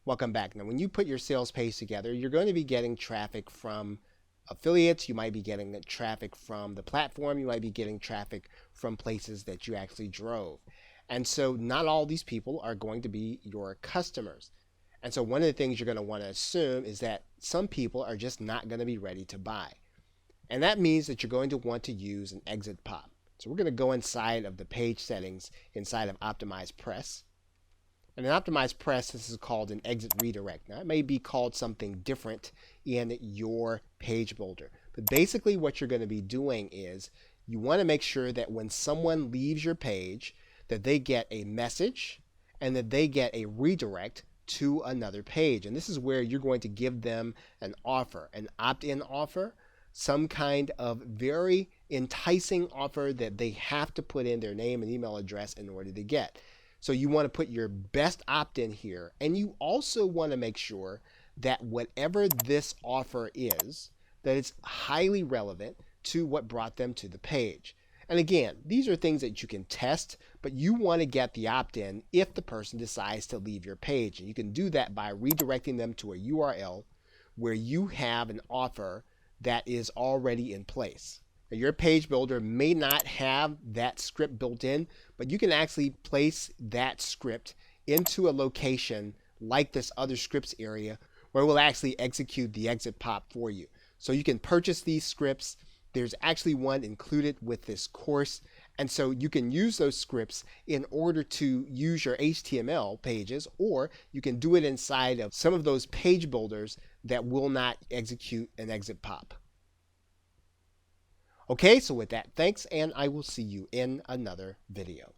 Welcome back. Now, when you put your sales page together, you're going to be getting traffic from affiliates. You might be getting traffic from the platform. You might be getting traffic from places that you actually drove. And so not all these people are going to be your customers. And so one of the things you're going to want to assume is that some people are just not going to be ready to buy. And that means that you're going to want to use an exit pop. So we're going to go inside of the page settings inside of Optimize Press. And in Optimize Press, this is called an exit redirect. Now, it may be called something different in your page builder. But basically what you're going to be doing is you want to make sure that when someone leaves your page, that they get a message and that they get a redirect to another page. And this is where you're going to give them an offer, an opt-in offer, some kind of very enticing offer that they have to put in their name and email address in order to get. So you want to put your best opt-in here, and you also want to make sure that whatever this offer is, that it's highly relevant to what brought them to the page. And again, these are things that you can test, but you want to get the opt-in if the person decides to leave your page. And you can do that by redirecting them to a URL where you have an offer that is already in place. Now, your page builder may not have that script built in, but you can actually place that script into a location like this other scripts area where it will actually execute the exit pop for you. So you can purchase these scripts. There's actually one included with this course. And so you can use those scripts in order to use your HTML pages, or you can do it inside of some of those page builders that will not execute an exit pop. Okay, so with that, thanks, and I will see you in another video.